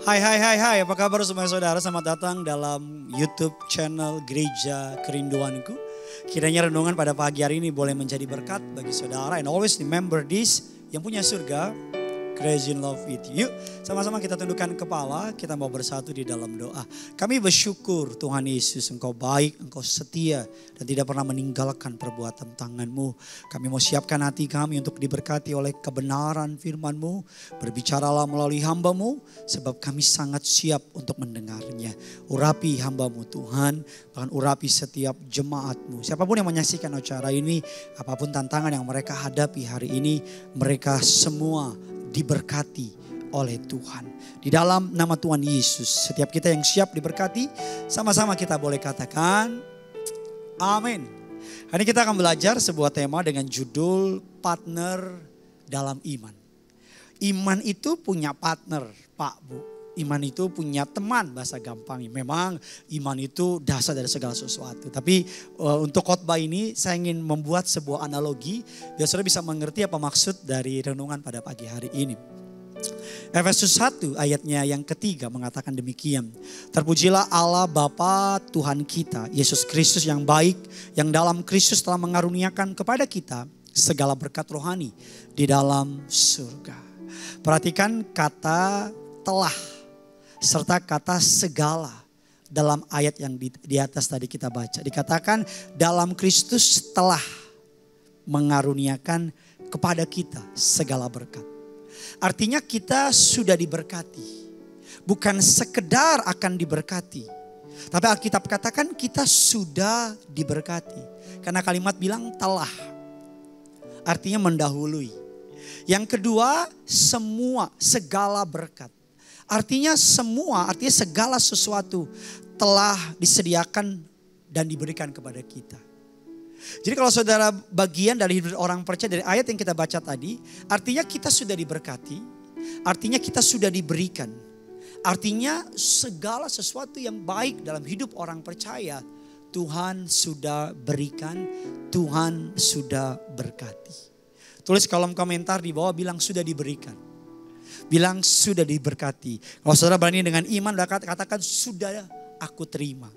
Hai, apa kabar semua saudara? Selamat datang dalam YouTube channel Gereja Kerinduanku. Kiranya renungan pada pagi hari ini boleh menjadi berkat bagi saudara. And always remember this, yang punya surga, crazy in love with you. Yuk, sama-sama kita tundukkan kepala, kita mau bersatu di dalam doa. Kami bersyukur Tuhan Yesus, Engkau baik, Engkau setia, dan tidak pernah meninggalkan perbuatan tangan-Mu. Kami mau siapkan hati kami untuk diberkati oleh kebenaran firman-Mu. Berbicaralah melalui hamba-Mu, sebab kami sangat siap untuk mendengarnya. Urapi hamba-Mu Tuhan, bahkan urapi setiap jemaat-Mu. Siapapun yang menyaksikan acara ini, apapun tantangan yang mereka hadapi hari ini, mereka semua diberkati oleh Tuhan. Di dalam nama Tuhan Yesus, setiap kita yang siap diberkati, sama-sama kita boleh katakan amin. Hari ini kita akan belajar sebuah tema dengan judul partner dalam iman. Iman itu punya partner, Pak Bu. Iman itu punya teman, bahasa gampangnya. Memang iman itu dasar dari segala sesuatu. Tapi untuk khotbah ini saya ingin membuat sebuah analogi biar saudara bisa mengerti apa maksud dari renungan pada pagi hari ini. Efesus 1 ayatnya yang ketiga mengatakan demikian. Terpujilah Allah Bapa Tuhan kita, Yesus Kristus yang baik, yang dalam Kristus telah mengaruniakan kepada kita segala berkat rohani di dalam surga. Perhatikan kata telah serta kata segala dalam ayat yang di atas tadi kita baca. Dikatakan dalam Kristus telah mengaruniakan kepada kita segala berkat. Artinya kita sudah diberkati. Bukan sekedar akan diberkati. Tapi Alkitab katakan kita sudah diberkati. Karena kalimat bilang telah. Artinya mendahului. Yang kedua semua, segala berkat. Artinya semua, artinya segala sesuatu telah disediakan dan diberikan kepada kita. Jadi kalau saudara bagian dari hidup orang percaya dari ayat yang kita baca tadi, artinya kita sudah diberkati, artinya kita sudah diberikan. Artinya segala sesuatu yang baik dalam hidup orang percaya, Tuhan sudah berikan, Tuhan sudah berkati. Tulis kolom komentar di bawah bilang sudah diberikan. Bilang sudah diberkati. Kalau saudara berani dengan iman, katakan sudah aku terima.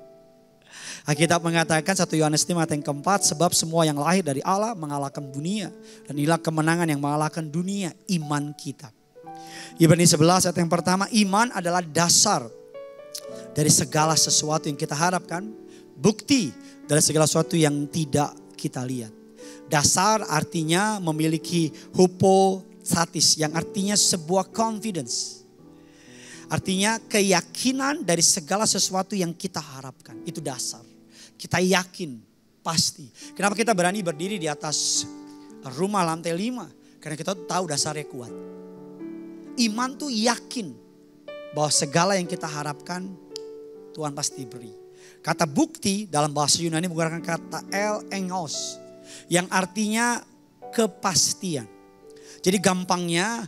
Alkitab mengatakan 1 Yohanes 5 ayat yang keempat, sebab semua yang lahir dari Allah mengalahkan dunia. Dan inilah kemenangan yang mengalahkan dunia, iman kita. Ibrani 11 ayat yang pertama, iman adalah dasar dari segala sesuatu yang kita harapkan. Bukti dari segala sesuatu yang tidak kita lihat. Dasar artinya memiliki hypostasis yang artinya sebuah confidence. Artinya keyakinan dari segala sesuatu yang kita harapkan. Itu dasar. Kita yakin pasti. Kenapa kita berani berdiri di atas rumah lantai 5? Karena kita tahu dasarnya kuat. Iman tuh yakin bahwa segala yang kita harapkan Tuhan pasti beri. Kata bukti dalam bahasa Yunani menggunakan kata elengos. Yang artinya kepastian. Jadi gampangnya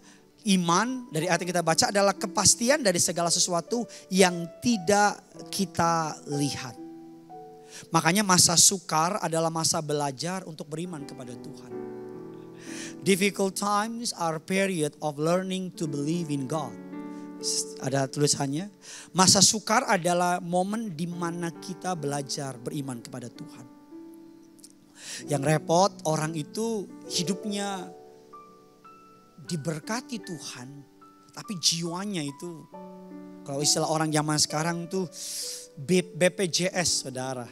iman dari ayat yang kita baca adalah kepastian dari segala sesuatu yang tidak kita lihat. Makanya masa sukar adalah masa belajar untuk beriman kepada Tuhan. Difficult times are period of learning to believe in God. Ada tulisannya. Masa sukar adalah momen di mana kita belajar beriman kepada Tuhan. Yang repot orang itu hidupnya diberkati Tuhan, tapi jiwanya itu, kalau istilah orang zaman sekarang tuh BPJS saudara.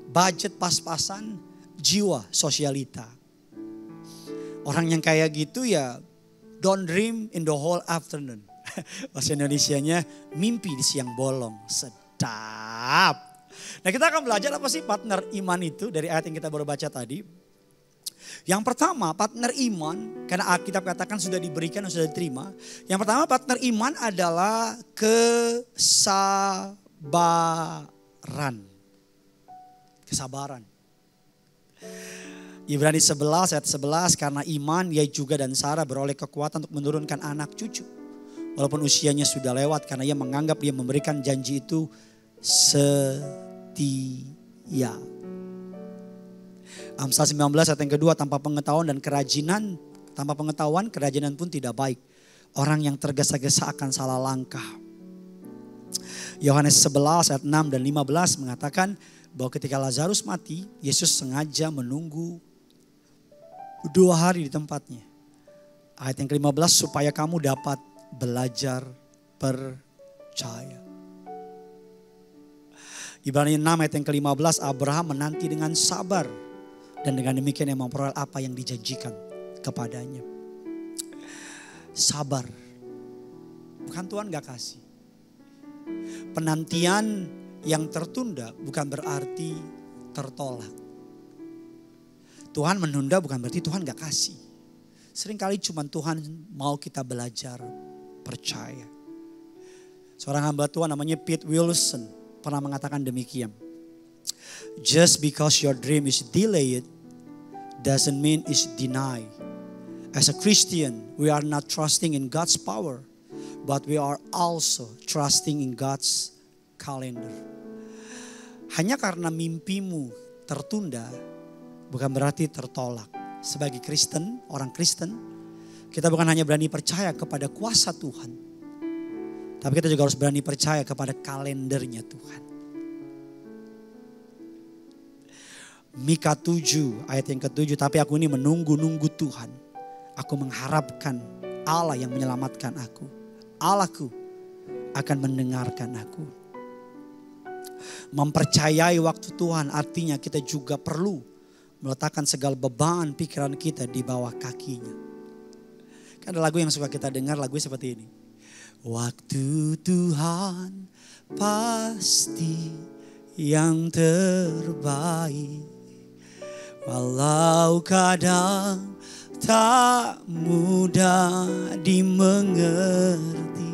Budget pas-pasan, jiwa sosialita. Orang yang kayak gitu ya don't dream in the whole afternoon. Bahasa Indonesianya mimpi di siang bolong. Sedap. Nah kita akan belajar apa sih partner iman itu dari ayat yang kita baru baca tadi. Yang pertama partner iman, karena Alkitab katakan sudah diberikan dan sudah diterima. Yang pertama partner iman adalah kesabaran. Kesabaran. Ibrani 11 ayat 11, karena iman ia juga dan Sarah beroleh kekuatan untuk menurunkan anak cucu. Walaupun usianya sudah lewat, karena ia menganggap dia memberikan janji itu setia. Amsal 19 ayat yang kedua, tanpa pengetahuan kerajinan pun tidak baik. Orang yang tergesa-gesa akan salah langkah. Yohanes 11 ayat 6 dan 15 mengatakan bahwa ketika Lazarus mati, Yesus sengaja menunggu 2 hari di tempatnya. Ayat yang ke-15, supaya kamu dapat belajar percaya. Ibrani 6 ayat yang ke-15, Abraham menanti dengan sabar. Dan dengan demikian yang memperoleh apa yang dijanjikan kepadanya. Sabar. Bukan Tuhan gak kasih. Penantian yang tertunda bukan berarti tertolak. Tuhan menunda bukan berarti Tuhan gak kasih. Seringkali cuma Tuhan mau kita belajar percaya. Seorang hamba Tuhan namanya Pete Wilson pernah mengatakan demikian. Just because your dream is delayed doesn't mean it's denied. As a Christian, we are not trusting in God's power, but we are also trusting in God's calendar. Hanya karena mimpimu tertunda, bukan berarti tertolak. Sebagai Kristen, orang Kristen, kita bukan hanya berani percaya kepada kuasa Tuhan, tapi kita juga harus berani percaya kepada kalendernya Tuhan. Mika 7 ayat yang ke-7, tapi aku ini menunggu-nunggu Tuhan. Aku mengharapkan Allah yang menyelamatkan aku. Allahku akan mendengarkan aku. Mempercayai waktu Tuhan artinya kita juga perlu meletakkan segala beban pikiran kita di bawah kakinya. Kan ada lagu yang suka kita dengar, lagu seperti ini. Waktu Tuhan pasti yang terbaik. Walau kadang tak mudah dimengerti,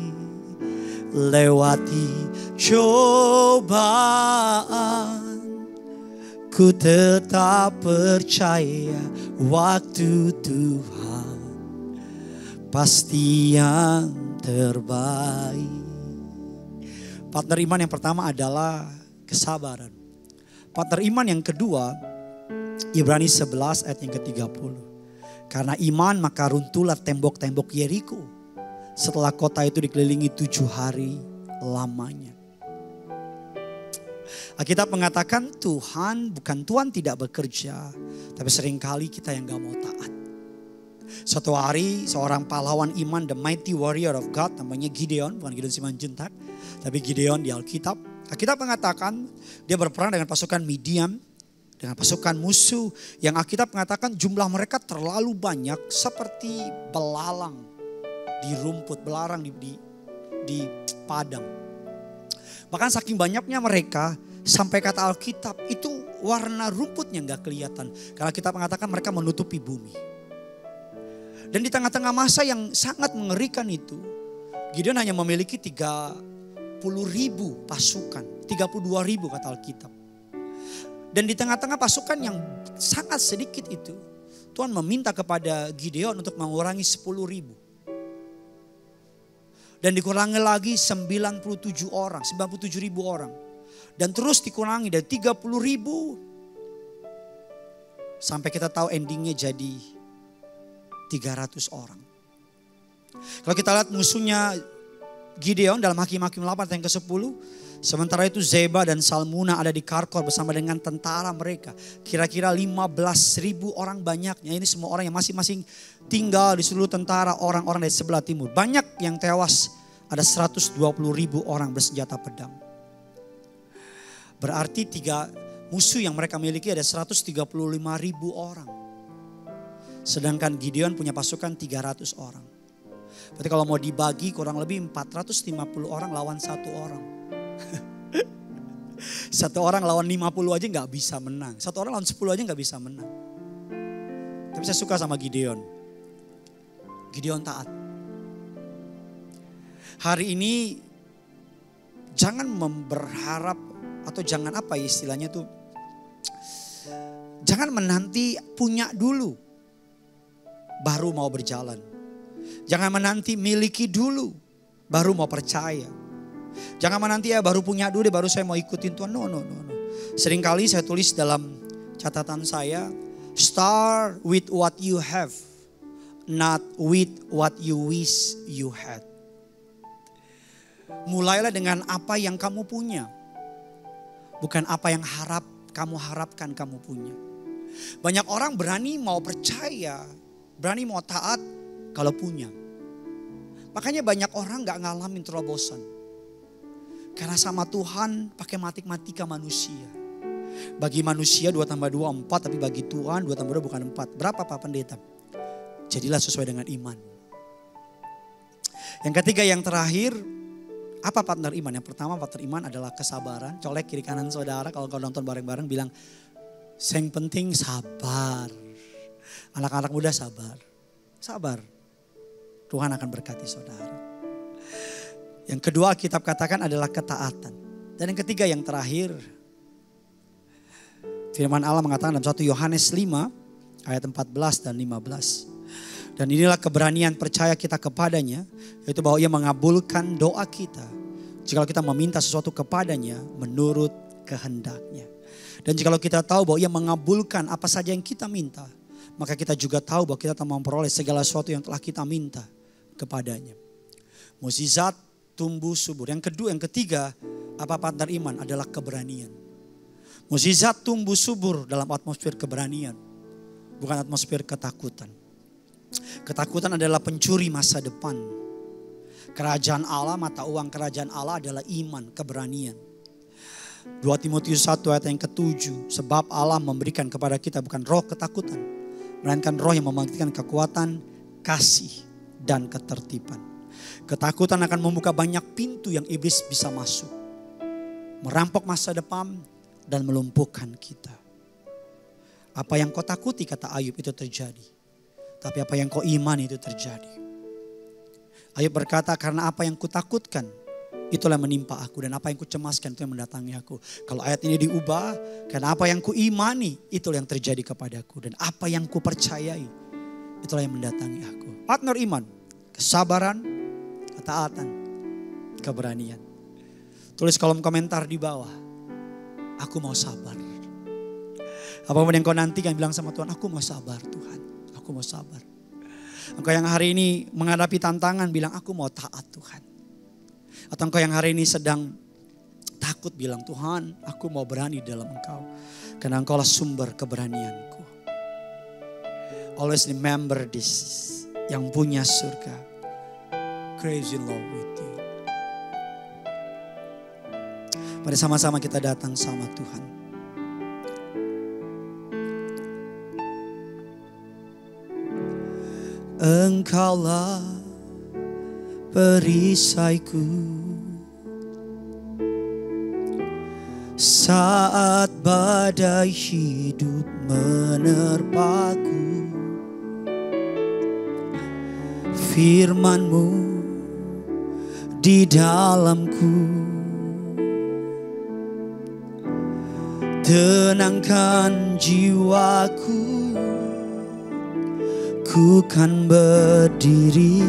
lewati cobaan, ku tetap percaya waktu Tuhan pasti yang terbaik. Partner iman yang pertama adalah kesabaran. Partner iman yang kedua, Ibrani 11 ayat yang ke-30. Karena iman maka runtuhlah tembok-tembok Yeriko setelah kota itu dikelilingi 7 hari lamanya. Alkitab mengatakan Tuhan tidak bekerja, tapi seringkali kita yang gak mau taat. Suatu hari seorang pahlawan iman, the mighty warrior of God, namanya Gideon, bukan Gideon Simanjuntak, tapi Gideon di Alkitab. Alkitab mengatakan dia berperang dengan pasukan Midian, dengan pasukan musuh yang Alkitab mengatakan jumlah mereka terlalu banyak seperti belalang di rumput, belarang di padang. Bahkan saking banyaknya mereka sampai kata Alkitab itu warna rumputnya gak kelihatan. Karena Alkitab mengatakan mereka menutupi bumi. Dan di tengah-tengah masa yang sangat mengerikan itu, Gideon hanya memiliki 30.000 pasukan, 32.000 kata Alkitab. Dan di tengah-tengah pasukan yang sangat sedikit itu, Tuhan meminta kepada Gideon untuk mengurangi 10.000. Dan dikurangi lagi 97.000 orang. Dan terus dikurangi dari 30.000 sampai kita tahu endingnya jadi 300 orang. Kalau kita lihat musuhnya Gideon dalam Hakim-Hakim 8 yang ke-10. Sementara itu Zeba dan Salmuna ada di Karkor bersama dengan tentara mereka. Kira-kira 15.000 orang banyaknya. Ini semua orang yang masing-masing tinggal di seluruh tentara orang-orang dari sebelah timur. Banyak yang tewas, ada 120.000 orang bersenjata pedang. Berarti 3 musuh yang mereka miliki ada 135.000 orang. Sedangkan Gideon punya pasukan 300 orang. Berarti kalau mau dibagi kurang lebih 450 orang lawan 1 orang. 1 orang lawan 50 aja gak bisa menang. 1 orang lawan 10 aja gak bisa menang. Tapi saya suka sama Gideon. Gideon taat. Hari ini jangan berharap atau jangan apa istilahnya tuh. Jangan menanti punya dulu baru mau berjalan. Jangan menanti miliki dulu baru mau percaya. Jangan menanti baru punya dulu baru saya mau ikutin Tuhan. No. Seringkali saya tulis dalam catatan saya, start with what you have, not with what you wish you had. Mulailah dengan apa yang kamu punya. Bukan apa yang kamu harapkan kamu punya. Banyak orang berani mau percaya, berani mau taat kalau punya. Makanya banyak orang gak ngalamin terobosan. Karena sama Tuhan pakai matematika manusia. Bagi manusia 2 tambah 2 4, tapi bagi Tuhan 2 tambah 2 bukan 4. Berapa Pak Pendeta? Jadilah sesuai dengan iman. Yang ketiga, yang terakhir, apa partner iman? Yang pertama partner iman adalah kesabaran. Colek kiri kanan saudara kalau kau nonton bareng-bareng bilang, yang penting sabar. Anak-anak muda sabar. Sabar. Tuhan akan berkati saudara. Yang kedua kitab katakan adalah ketaatan. Dan yang ketiga yang terakhir, firman Allah mengatakan dalam 1 Yohanes 5 ayat 14 dan 15. Dan inilah keberanian percaya kita kepadanya, yaitu bahwa ia mengabulkan doa kita jika kita meminta sesuatu kepadanya menurut kehendaknya. Dan jika kita tahu bahwa ia mengabulkan apa saja yang kita minta, maka kita juga tahu bahwa kita telah memperoleh segala sesuatu yang telah kita minta kepadanya. Mukjizat tumbuh subur. Yang kedua, yang ketiga, apa partner iman adalah keberanian. Mukjizat tumbuh subur dalam atmosfer keberanian, bukan atmosfer ketakutan. Ketakutan adalah pencuri masa depan. Kerajaan Allah, mata uang kerajaan Allah adalah iman, keberanian. 2 Timotius 1 ayat yang ke-7. Sebab Allah memberikan kepada kita bukan roh ketakutan, melainkan roh yang membangkitkan kekuatan, kasih, dan ketertiban. Ketakutan akan membuka banyak pintu yang iblis bisa masuk. Merampok masa depan dan melumpuhkan kita. Apa yang kau takuti, kata Ayub, itu terjadi. Tapi apa yang kau imani itu terjadi. Ayub berkata, karena apa yang kutakutkan itulah yang menimpa aku. Dan apa yang kucemaskan itu yang mendatangi aku. Kalau ayat ini diubah, karena apa yang kuimani itulah yang terjadi kepadaku. Dan apa yang kupercayai itulah yang mendatangi aku. Partner iman, kesabaran, ketaatan, keberanian. Tulis kolom komentar di bawah, aku mau sabar. Apapun yang kau nantikan, bilang sama Tuhan, aku mau sabar Tuhan. Aku mau sabar. Engkau yang hari ini menghadapi tantangan, bilang aku mau taat Tuhan. Atau engkau yang hari ini sedang takut, bilang Tuhan aku mau berani dalam Engkau. Karena Engkaulah sumber keberanianku. Always remember this. Yang punya surga, crazy love with you. Mari sama-sama kita datang sama Tuhan. Engkaulah perisaiku saat badai hidup menerpaku. Firman-Mu di dalamku tenangkan jiwaku. Ku kan berdiri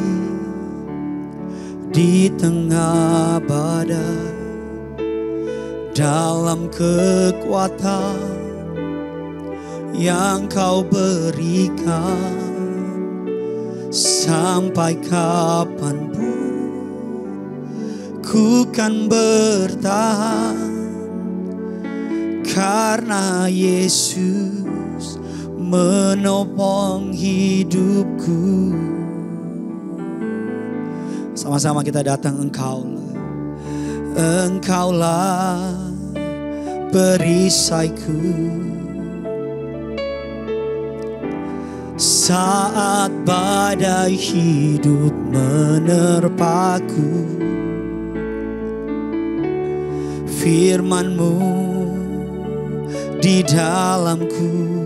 di tengah badai dalam kekuatan yang Kau berikan. Sampai kapanpun ku kan bertahan karena Yesus menopang hidupku. Sama-sama kita datang, Engkaulah perisaiku saat badai hidup menerpaku. Firman-Mu di dalamku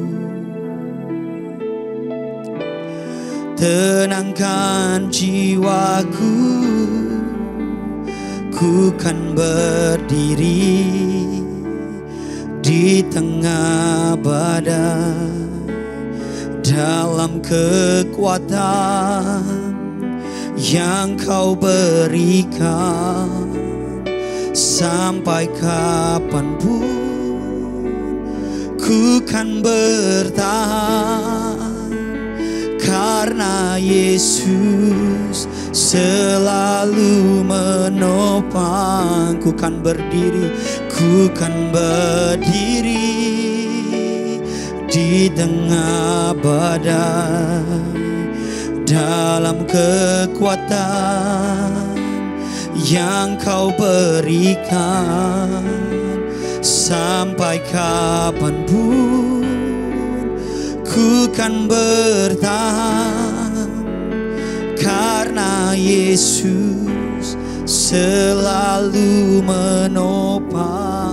tenangkan jiwaku. Ku kan berdiri di tengah badai dalam kekuatan yang Kau berikan. Sampai kapanpun ku kan bertahan Karena Yesus selalu menopang, ku kan berdiri di tengah badai, dalam kekuatan yang Kau berikan. Sampai kapanpun ku kan bertahan, karena Yesus selalu menopang.